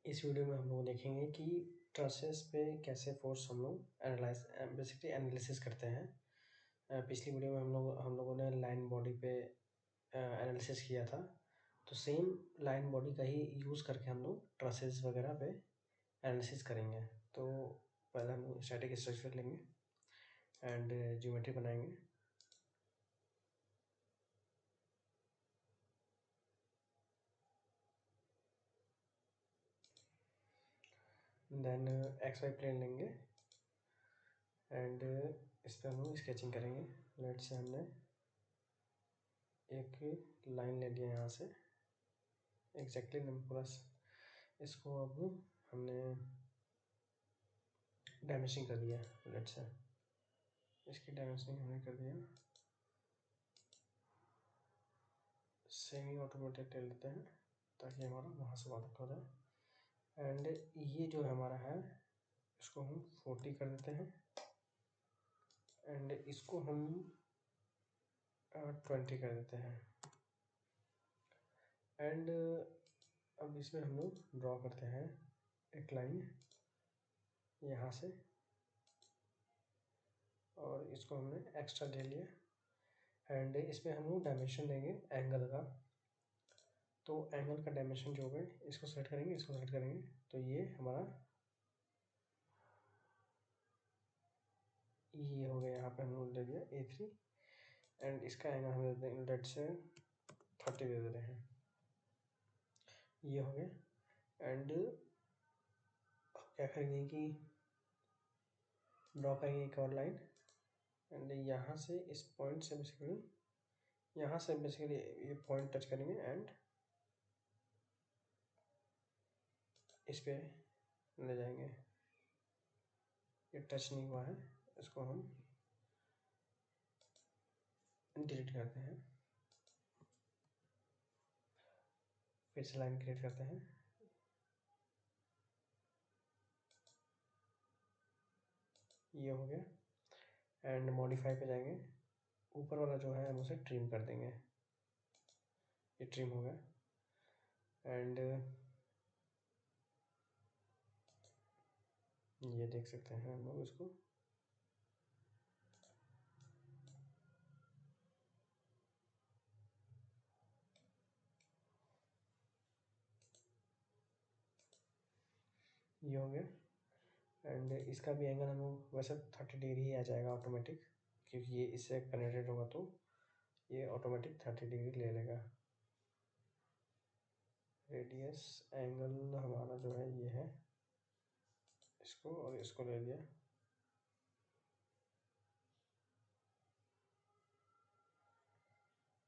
इस वीडियो में हम लोग देखेंगे कि ट्रसेस पे कैसे फोर्स हम लोग बेसिकली एनालिसिस करते हैं। पिछली वीडियो में हम लोगों ने लाइन बॉडी पे एनालिसिस किया था, तो सेम लाइन बॉडी का ही यूज़ करके हम लोग ट्रसेस वगैरह पे एनालिसिस करेंगे। तो पहले हम लोग स्टैटिक स्ट्रक्चर लेंगे एंड ज्योमेट्री बनाएंगे। देन एक्स वाई प्लेन लेंगे एंड इस पर हम लोग स्केचिंग करेंगे। लेट से हमने एक लाइन ले लिया यहाँ से एग्जैक्टली प्लस इसको अब हमने डायमेंशनिंग कर दिया। लेट से इसकी डायमेंशनिंग हमने कर दिया। सेमी ऑटोमेटेड ले लेते हैं ताकि हमारा वहाँ से वापस हो जाए। एंड ये जो हमारा है इसको हम 40 कर देते हैं एंड इसको हम 20 कर देते हैं। एंड अब इसमें हम लोग ड्रॉ करते हैं एक लाइन यहाँ से और इसको हमने एक्स्ट्रा ले लिया एंड इसमें हम लोग डायमेंशन लेंगे एंगल का। तो एंगल का डायमेंशन जो होगा इसको सेलेक्ट करेंगे, इसको सेलेक्ट करेंगे, तो ये हमारा ये हो गया। यहाँ पे हम लोग ले लिया A3 एंड इसका एंगल हम दे देंगे लेट से 30 दे दे रहे हैं। ये हो गया एंड क्या करेंगे कि ड्रॉ करेंगे एक और लाइन एंड यहाँ से इस पॉइंट से बेसिकली ये पॉइंट टच करेंगे एंड इस पे ले जाएंगे। ये टच नहीं हुआ है, इसको हम डिलीट करते हैं। फिर से लाइन क्रिएट करते हैं। ये हो गया एंड मॉडिफाई पे जाएंगे। ऊपर वाला जो है हम उसे ट्रिम कर देंगे। ये ट्रिम हो गया एंड ये देख सकते हैं हम लोग इसको। ये हो गया एंड इसका भी एंगल हम लोग वैसे 30 डिग्री ही आ जाएगा ऑटोमेटिक, क्योंकि ये इससे कनेक्टेड होगा तो ये ऑटोमेटिक 30 डिग्री ले लेगा। रेडियस एंगल हमारा जो है ये है, इसको और इसको ले लिया।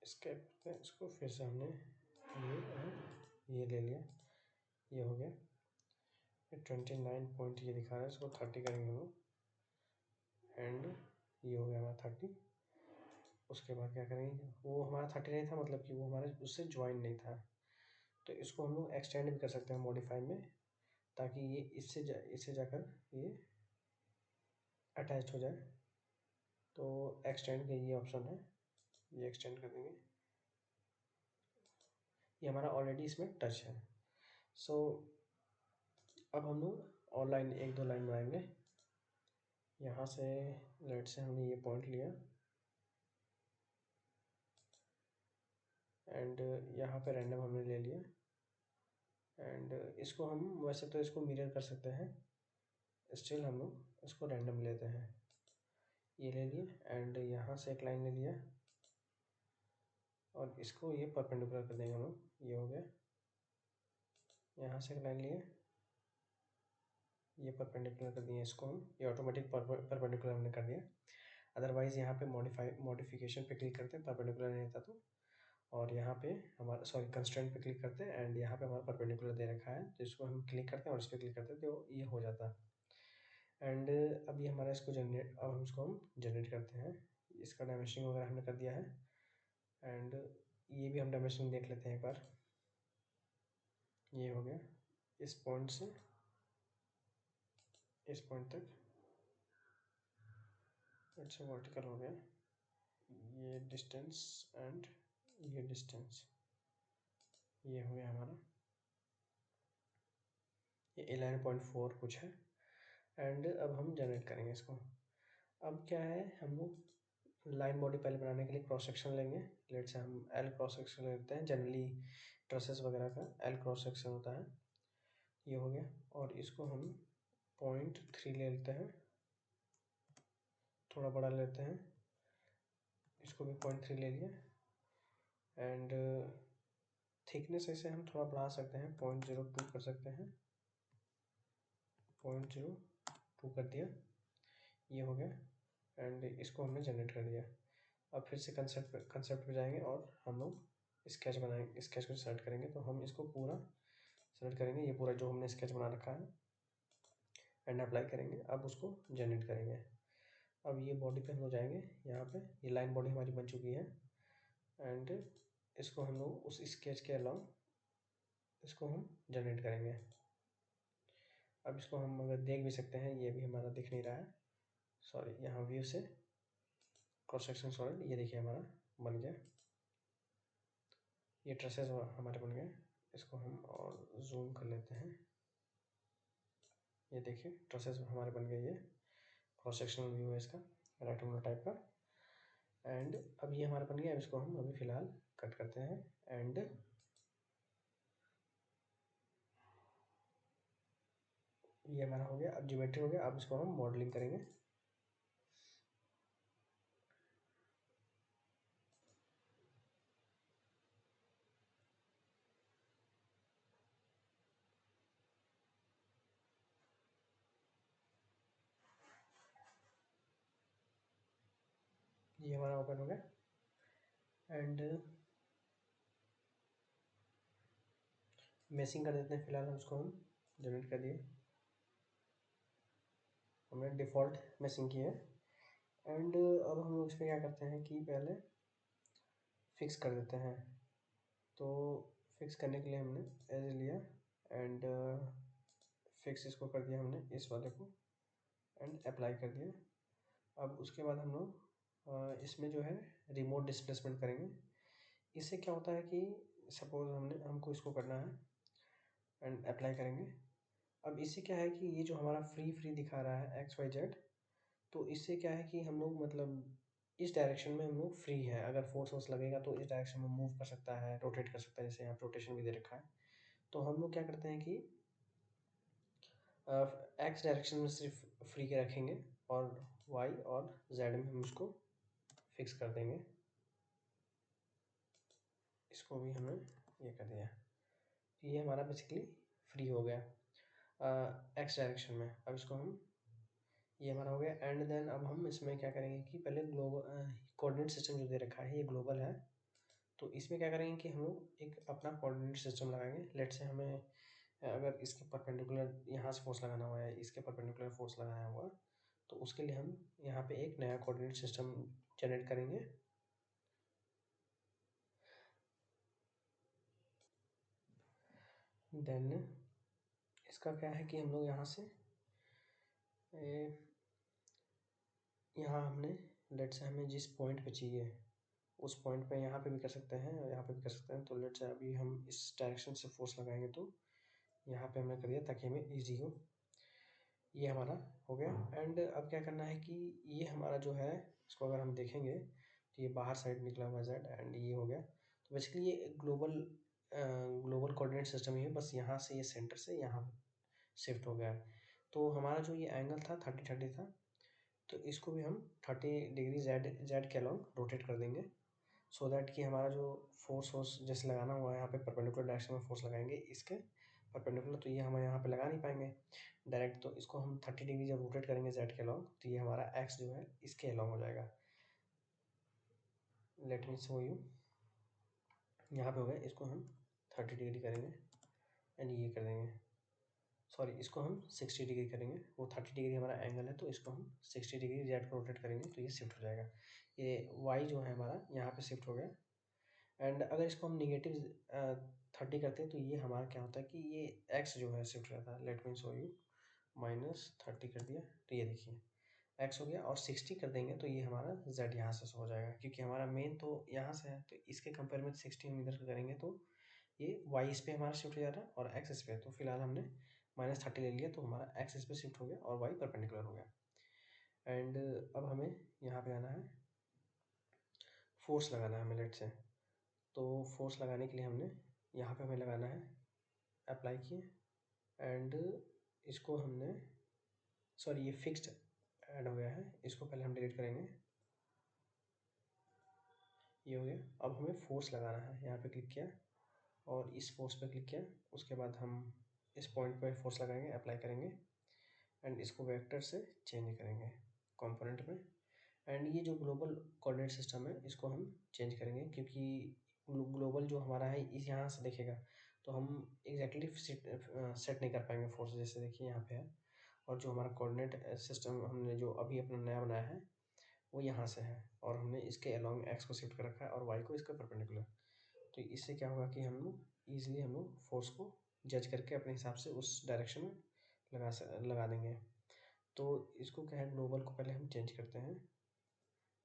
इसको फिर से हमने ये ले लिया। ये हो गया। ये 29 पॉइंट ये दिखा रहा है, इसको 30 करेंगे हम लोग एंड ये हो गया हमारा 30। उसके बाद क्या करेंगे, वो हमारा 30 नहीं था, मतलब कि वो हमारे उससे ज्वाइन नहीं था, तो इसको हम लोग एक्सटेंड भी कर सकते हैं मॉडिफाई में, ताकि ये इससे जाकर ये अटैच हो जाए। तो एक्सटेंड का ये ऑप्शन है, ये एक्सटेंड कर देंगे। ये हमारा ऑलरेडी इसमें टच है। सो अब हम लोग और लाइन एक दो लाइन बनाएंगे। यहाँ से लेट से हमने ये पॉइंट लिया एंड यहाँ पे रैंडम हमने ले लिया एंड इसको हम वैसे तो इसको मिरर कर सकते हैं, स्टिल हम लोग इसको रैंडम लेते हैं। ये ले लिया एंड यहाँ से एक लाइन ले लिया और इसको ये परपेंडिकुलर कर देंगे हम लोग। ये हो गया। यहाँ से एक लाइन लिए, ये परपेंडिकुलर कर दिए इसको हम, ये ऑटोमेटिक परपेंडिकुलर हमने कर दिया। अदरवाइज़ यहाँ पे मॉडिफिकेशन पे क्लिक करते हैं, परपेंडिकुलर नहीं रहता तो, और यहाँ पे हमारा कंस्ट्रेंट पे क्लिक करते हैं एंड यहाँ पे हमारा परपेंडिकुलर दे रखा है, तो इसको हम क्लिक करते हैं और इस पर क्लिक करते हैं तो ये हो जाता है। एंड अब ये हमारा अब हम इसको जनरेट करते हैं। इसका डायमेंशनिंग वगैरह हमने कर दिया है एंड ये भी हम डायमेंशनिंग देख लेते हैं एक बार। ये हो गया, इस पॉइंट से इस पॉइंट तक अच्छा वर्टिकल हो गया। ये डिस्टेंस एंड ये डिस्टेंस, ये हो गया हमारा। 11.4 कुछ है। एंड अब हम जनरेट करेंगे इसको। अब क्या है, हम लोग लाइन बॉडी पहले बनाने के लिए क्रॉस सेक्शन लेंगे। लेट से हम एल क्रॉस सेक्शन लेते हैं, जनरली ट्रसेस वगैरह का एल क्रॉस सेक्शन होता है। ये हो गया। और इसको हम 0.3 ले लेते हैं, थोड़ा बड़ा लेते हैं, इसको भी 0.3 ले लिया। एंड थिकनेस ऐसे हम थोड़ा बढ़ा सकते हैं, 0.02 कर सकते हैं, 0.02 कर दिया। ये हो गया। एंड इसको हमने जनरेट कर दिया। अब फिर से कंसेप्ट पे जाएंगे और हम लोग स्केच बनाएंगे। स्केच को सेलेक्ट करेंगे तो हम इसको पूरा सेलेक्ट करेंगे, ये पूरा जो हमने स्केच बना रखा है, एंड अप्लाई करेंगे। अब उसको जनरेट करेंगे। अब ये बॉडी पे हम लोग जाएंगे, यहाँ पे ये लाइन बॉडी हमारी बन चुकी है। एंड इसको हम लोग उस स्केच के अलावा इसको हम जनरेट करेंगे। अब इसको हम अगर देख भी सकते हैं, ये भी हमारा दिख नहीं रहा है, सॉरी, यहाँ व्यू से क्रॉस सेक्शन सॉलिड, ये देखिए हमारा बन गया। ये ट्रेसेस हमारे बन गए। इसको हम और जूम कर लेते हैं। ये देखिए ट्रेसेस हमारे बन गए। ये क्रॉस सेक्शनल व्यू है इसका, रेक्टेंगुलर टाइप का। एंड अब ये हमारा बन गया। अब इसको हम अभी फ़िलहाल कट करते हैं। एंड ये हमारा हो गया। अब ज्योमेट्री हो गया। अब इसको हम मॉडलिंग करेंगे। ये हमारा ओपन हो गया। एंड मेसिंग कर देते हैं। फिलहाल हम उसको हम जनरेट कर दिए, हमने डिफ़ॉल्ट मेसिंग की है। एंड अब हम लोग इसमें क्या करते हैं कि पहले फिक्स कर देते हैं। तो फिक्स करने के लिए हमने एज लिया एंड फिक्स इसको कर दिया हमने, इस वाले को, एंड अप्लाई कर दिया। अब उसके बाद हम लोग इसमें जो है रिमोट डिस्प्लेसमेंट करेंगे। इससे क्या होता है कि सपोज हमको इसको करना है एंड अप्लाई करेंगे। अब इससे क्या है कि ये जो हमारा फ्री दिखा रहा है XYZ, तो इससे क्या है कि हम लोग मतलब इस डायरेक्शन में हम लोग फ्री है। अगर फोर्स लगेगा तो इस डायरेक्शन में मूव कर सकता है, रोटेट कर सकता है, जैसे यहाँ रोटेशन भी दे रखा है। तो हम लोग क्या करते हैं कि एक्स डायरेक्शन में सिर्फ फ्री के रखेंगे और वाई और जेड में हम इसको फिक्स कर देंगे। इसको भी हमने ये कर दिया। ये हमारा बेसिकली फ्री हो गया एक्स डायरेक्शन में। अब इसको हम, ये हमारा हो गया। एंड देन अब हम इसमें क्या करेंगे कि पहले ग्लोबल कोऑर्डिनेट सिस्टम जो दे रखा है, ये ग्लोबल है। तो इसमें क्या करेंगे कि हम लोग एक अपना कोऑर्डिनेट सिस्टम लगाएंगे। लेट से हमें अगर इसके परपेंडिकुलर यहाँ से फोर्स लगाना हुआ है, इसके परपेंडिकुलर फोर्स लगाना हुआ, तो उसके लिए हम यहाँ पे एक नया कोऑर्डिनेट सिस्टम जनरेट करेंगे। देन इसका क्या है कि हम लोग यहाँ से यहाँ हमने लेट से हमें जिस पॉइंट पे चाहिए उस पॉइंट पे यहाँ पे भी कर सकते हैं और यहाँ पे भी कर सकते हैं। तो लेट से अभी हम इस डायरेक्शन से फोर्स लगाएंगे तो यहाँ पे हमने कर दिया ताकि हमें ईजी हो। ये हमारा हो गया। एंड अब क्या करना है कि ये हमारा जो है, इसको अगर हम देखेंगे तो ये बाहर साइड निकला हुआ Z, एंड ये हो गया। तो बेसिकली ये ग्लोबल कोऑर्डिनेट सिस्टम ही है, बस यहाँ से ये सेंटर से यहाँ शिफ्ट हो गया है। तो हमारा जो ये एंगल था 30 था, तो इसको भी हम 30 डिग्री जेड के अलॉन्ग रोटेट कर देंगे, सो दैट कि हमारा जो फोर्स जैसे लगाना हुआ है यहाँ पे परपेंडिकुलर डायरेक्शन में फोर्स लगाएंगे इसके परपेंडिकुलर, तो ये हम यहाँ पे लगा नहीं पाएंगे डायरेक्ट। तो इसको हम 30 डिग्री जब रोटेट करेंगे जेड के अलॉन्ग, तो ये हमारा एक्स जो है इसके अलॉन्ग हो जाएगा। Let me show you. यहाँ पे हो गया। इसको हम 30 डिग्री करेंगे एंड ये कर देंगे, सॉरी, इसको हम 60 डिग्री करेंगे। वो 30 डिग्री हमारा एंगल है, तो इसको हम 60 डिग्री जेड को रोटेट करेंगे तो ये शिफ्ट हो जाएगा। ये वाई जो है हमारा यहाँ पे शिफ्ट हो गया। एंड अगर इसको हम निगेटिव 30 करते हैं तो ये हमारा क्या होता है कि ये एक्स जो है शिफ्ट रहता है। Let me show you. -30 कर दिया तो ये देखिए एक्स हो गया, और 60 कर देंगे तो ये हमारा जेड यहाँ से हो जाएगा, क्योंकि हमारा मेन तो यहाँ से है। तो इसके कंपेयर में 60 हम इधर करेंगे तो ये वाई इस पे हमारा शिफ्ट हो जा रहा है और एक्स इस पे। तो फिलहाल हमने -30 ले लिया तो हमारा एक्स इस पे शिफ्ट हो गया और वाई परपेंडिकुलर हो गया। एंड अब हमें यहाँ पे आना है, फोर्स लगाना है हमें लेट से। तो फोर्स लगाने के लिए हमने यहाँ पे हमें लगाना है, अप्लाई किए एंड इसको हमने, सॉरी ये फिक्स्ड ऐड हो गया है, इसको पहले हम डिलीट करेंगे। ये हो गया। अब हमें फोर्स लगाना है, यहाँ पे क्लिक किया और इस फोर्स पे क्लिक किया, उसके बाद हम इस पॉइंट पे फोर्स लगाएंगे, अप्लाई करेंगे एंड इसको वेक्टर से चेंज करेंगे कंपोनेंट में। एंड ये जो ग्लोबल कोऑर्डिनेट सिस्टम है इसको हम चेंज करेंगे, क्योंकि ग्लोबल जो हमारा है इस यहाँ से देखेगा तो हम एग्जैक्टली सेट नहीं कर पाएंगे फोर्स। जैसे देखिए यहाँ पे है, और जो हमारा कोऑर्डिनेट सिस्टम हमने जो अभी अपना नया बनाया है वो यहाँ से है, और हमने इसके अलोंग एक्स को शिफ्ट कर रखा है और वाई को इसका परपेंडिकुलर। तो इससे क्या होगा कि हम लोग ईजिली हम लोग फोर्स को जज करके अपने हिसाब से उस डायरेक्शन में लगा देंगे। तो इसको क्या है, ग्लोबल को पहले हम चेंज करते हैं,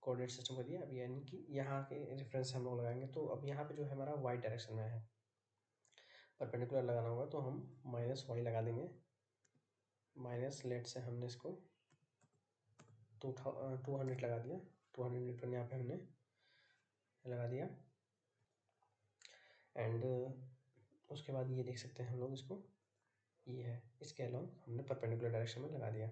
कोऑर्डिनेट सिस्टम कर दिया। अब यानी कि यहाँ के रेफरेंस हम लोग लगाएंगे, तो अब यहाँ पे जो है हमारा वाई डायरेक्शन में है, परपेंडिकुलर लगाना होगा तो हम -y लगा देंगे। माइनस लेट से हमने इसको 200 लगा दिया, 200 न्यूटन यहाँ पे हमने लगा दिया। एंड उसके बाद ये देख सकते हैं हम लोग इसको, ये है इसके अलोंग हमने परपेंडिकुलर डायरेक्शन में लगा दिया।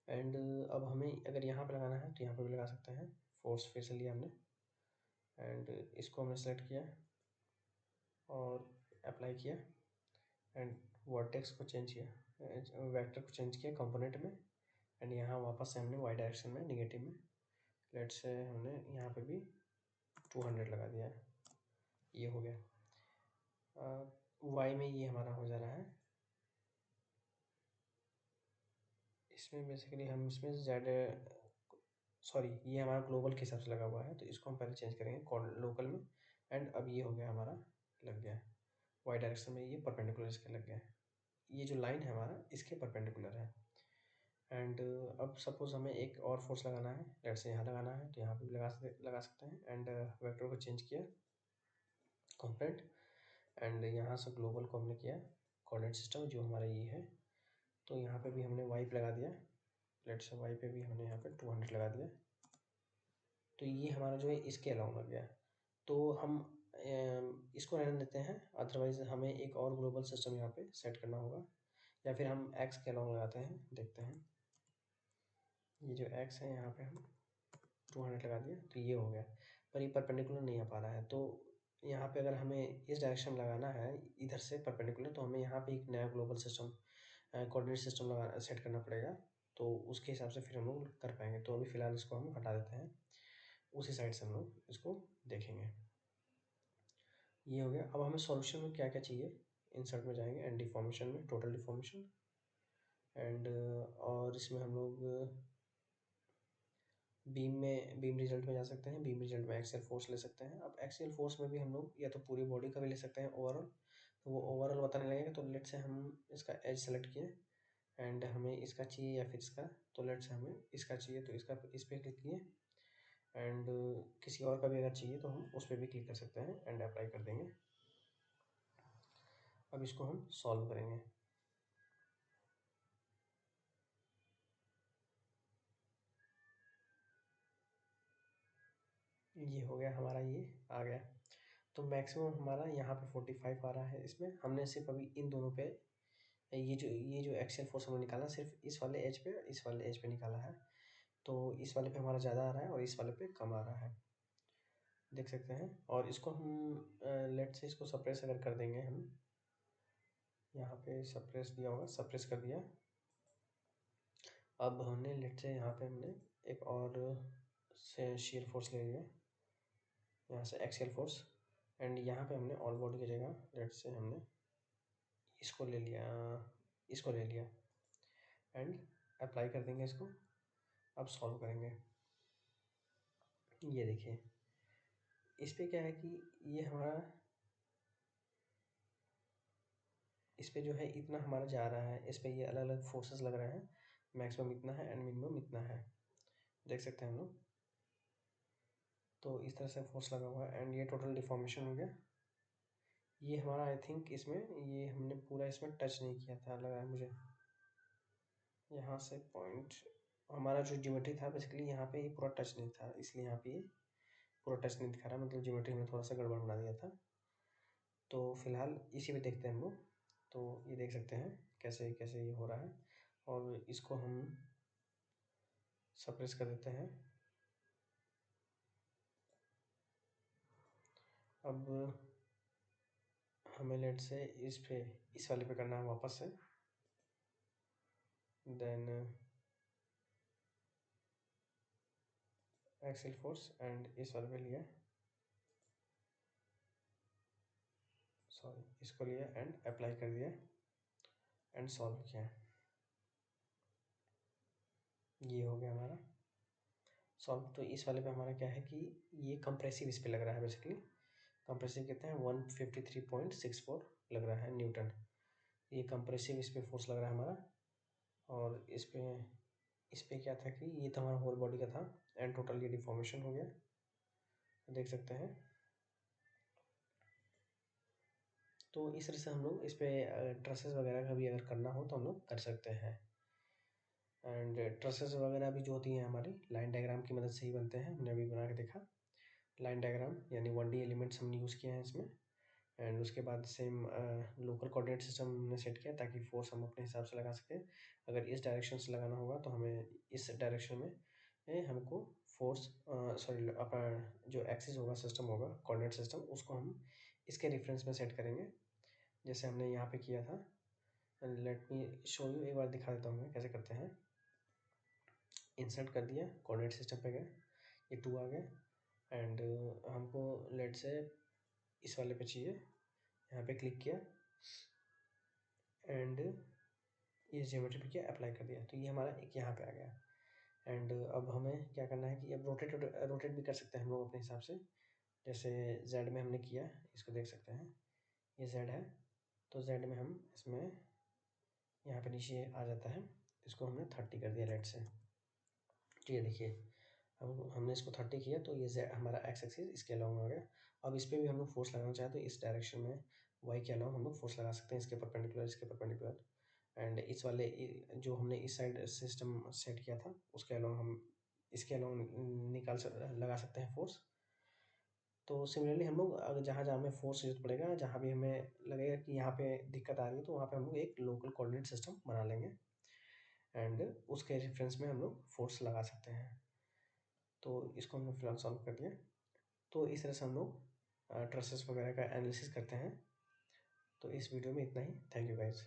एंड अब हमें अगर यहाँ पे लगाना है तो यहाँ पे भी लगा सकते हैं। फोर्स फिर से लिया हमने एंड इसको हमने सेलेक्ट किया और अप्लाई किया एंड वर्टेक्स को चेंज किया, वेक्टर को चेंज किया कंपोनेंट में। एंड यहाँ वापस से हमने वाई डायरेक्शन में निगेटिव में लेट से हमने यहाँ पे भी 200 लगा दिया। ये हो गया। वाई में ये हमारा हो जा रहा है, इसमें बेसिकली हम इसमें जेड, सॉरी ये हमारा ग्लोबल के हिसाब से लगा हुआ है तो इसको हम पहले चेंज करेंगे लोकल में। एंड अब ये हो गया हमारा, लग गया वाई डायरेक्शन में, ये परपेंडिकुलर इसके लग गया। ये जो लाइन है हमारा इसके परपेंडिकुलर है। एंड अब सपोज हमें एक और फोर्स लगाना है, लेट से यहाँ लगाना है तो यहाँ पे भी लगा सकते हैं। एंड वेक्टर को चेंज किया कंपोनेंट, एंड यहाँ से ग्लोबल को हमने किया कोऑर्डिनेट सिस्टम जो हमारा ये है, तो यहाँ पे भी हमने वाई पे लगा दिया, लेट से वाई पे भी हमने यहाँ पे 200 लगा दिया। तो ये हमारा जो है इसके अलाउंग लग गया। तो हम इसको रहने देते हैं, अदरवाइज हमें एक और ग्लोबल सिस्टम यहाँ पे सेट करना होगा, या फिर हम एक्स के अलाउंग लगाते हैं। देखते हैं, ये जो एक्स है यहाँ पे हम 200 लगा दिया तो ये हो गया, पर ये परपेंडिकुलर नहीं आ पा रहा है। तो यहाँ पे अगर हमें इस डायरेक्शन में लगाना है इधर से परपेंडिकुलर, तो हमें यहाँ पे एक नया ग्लोबल सिस्टम कोऑर्डिनेट सिस्टम लगा सेट करना पड़ेगा, तो उसके हिसाब से फिर हम लोग कर पाएंगे। तो अभी फ़िलहाल इसको हम हटा देते हैं, उसी साइड से हम लोग इसको देखेंगे। ये हो गया। अब हमें सॉल्यूशन में क्या क्या चाहिए, इंसर्ट में जाएंगे एंड डिफॉर्मेशन में, टोटल डिफॉर्मेशन। एंड और इसमें हम लोग बीम रिजल्ट में जा सकते हैं, बीम रिजल्ट में एक्सियल फोर्स ले सकते हैं। अब एक्सियल फोर्स में भी हम लोग या तो पूरी बॉडी का भी ले सकते हैं ओवरऑल, तो वो ओवरऑल बताने लगेगा। तो लेट से हम इसका एज सेलेक्ट किए एंड हमें इसका चाहिए या फिर इसका, तो लेट से हमें इसका चाहिए तो इसका इस पर क्लिक किए। एंड किसी और का भी अगर चाहिए तो हम उस पर भी क्लिक कर सकते हैं एंड अप्लाई कर देंगे। अब इसको हम सॉल्व करेंगे। ये हो गया हमारा, ये आ गया। तो मैक्सिमम हमारा यहाँ पे 45 आ रहा है। इसमें हमने सिर्फ अभी इन दोनों पे ये जो एक्सियल फोर्स हमने निकाला सिर्फ इस वाले एज पे, इस वाले एज पे निकाला है। तो इस वाले पे हमारा ज़्यादा आ रहा है और इस वाले पे कम आ रहा है, देख सकते हैं। और इसको हम लेट से इसको सप्रेस अगर कर देंगे हम, यहाँ पे सप्रेस दिया होगा, सप्रेस कर दिया। अब हमने लेट से यहाँ पे हमने एक और से शेयर फोर्स ले लिया, यहाँ से एक्सियल फोर्स। एंड यहाँ पे हमने ऑल बॉडी की जगह लेट से हमने इसको ले लिया, इसको ले लिया एंड अप्लाई कर देंगे इसको। अब सॉल्व करेंगे। ये देखिए इस पे क्या है कि ये हमारा इस पे जो है इतना हमारा जा रहा है, इस पे ये अलग अलग फोर्सेस लग रहे हैं। मैक्सिमम इतना है एंड मिनिमम इतना है, देख सकते हैं हम लोग। तो इस तरह से फोर्स लगा हुआ है एंड ये टोटल डिफॉर्मेशन हो गया। ये हमारा आई थिंक इसमें ये हमने पूरा इसमें टच नहीं किया था, लग रहा है मुझे। यहाँ से पॉइंट हमारा जो ज्योमेट्री था बेसिकली यहाँ पे ये पूरा टच नहीं था, इसलिए यहाँ पे ये पूरा टच नहीं दिखा रहा, मतलब ज्योमेट्री में थोड़ा सा गड़बड़ बना दिया था। तो फिलहाल इसी पे देखते हैं हम लोग। तो ये देख सकते हैं कैसे कैसे ये हो रहा है, और इसको हम सप्रेस कर देते हैं। अब हमें लेट से इस वाले पे करना है वापस से, देन एक्सेल फोर्स एंड इस वाले पे लिया, सॉरी इसको लिया एंड अप्लाई कर दिया एंड सॉल्व किया। ये हो गया हमारा सॉल्व। तो इस वाले पे हमारा क्या है कि ये कंप्रेसिव इस पे लग रहा है, बेसिकली कंप्रेसिव कहते हैं 153.64 लग रहा है न्यूटन। ये कंप्रेसिव इस पे फोर्स लग रहा है हमारा। और इस पे क्या था कि ये तो हमारा होल बॉडी का था एंड टोटल ये डिफॉर्मेशन हो गया, देख सकते हैं। तो इस तरह से हम लोग इस पे ट्रसेस वगैरह का भी अगर करना हो तो हम लोग कर सकते हैं। एंड ट्रसेस वगैरह भी जो होती हैं हमारी लाइन डायग्राम की मदद से ही बनते हैं, हमने अभी बना के देखा। लाइन डायग्राम यानी 1D एलिमेंट्स हमने यूज़ किए हैं इसमें। एंड उसके बाद सेम लोकल कोऑर्डिनेट सिस्टम हमने सेट किया ताकि फोर्स हम अपने हिसाब से लगा सकें। अगर इस डायरेक्शन से लगाना होगा तो हमें इस डायरेक्शन में हमको फोर्स सॉरी अपना जो एक्सिस होगा, सिस्टम होगा कोऑर्डिनेट सिस्टम, उसको हम इसके रेफरेंस में सेट करेंगे जैसे हमने यहाँ पे किया था। लेट मी शो यू, एक बार दिखा देता हूँ मैं कैसे करते हैं। इंसर्ट कर दिया, कोऑर्डिनेट सिस्टम पे गए, ये 2 आ गया एंड हमको लेट से इस वाले पे चाहिए, यहाँ पे क्लिक किया एंड ये ज्योमेट्री पे किया, अप्लाई कर दिया, तो ये हमारा एक यहाँ पे आ गया। एंड अब हमें क्या करना है कि अब रोटेट भी कर सकते हैं हम लोग अपने हिसाब से। जैसे जेड में हमने किया, इसको देख सकते हैं, ये जेड है, तो जेड में हम इसमें यहाँ पे नीचे आ जाता है, इसको हमने 30 कर दिया लेट से। तो ये देखिए अब हमने इसको 30 किया तो ये हमारा एक्स एक्सिस इसके अलावा आ गया। अब इस पर भी हम लोग फोर्स लगाना चाहें तो इस डायरेक्शन में वाई के अलावा हम लोग फोर्स लगा सकते हैं, इसके परपेंडिकुलर इसके परपेंडिकुलर। एंड इस वाले जो हमने इस साइड सिस्टम सेट किया था उसके अलावा हम इसके अलावा लगा सकते हैं फोर्स। तो सिमिलरली हम लोग अगर जहाँ जहाँ हमें फोर्स यूज पड़ेगा, जहाँ भी हमें लगेगा कि यहाँ पे दिक्कत आ रही है, तो वहाँ पे हम लोग एक लोकल कोऑर्डिनेट सिस्टम बना लेंगे एंड उसके रेफरेंस में हम लोग फोर्स लगा सकते हैं। तो इसको हमने फिलहाल सॉल्व कर दिया। तो इस तरह से हम लोग ट्रसेस वगैरह का एनालिसिस करते हैं। तो इस वीडियो में इतना ही, थैंक यू गाइज।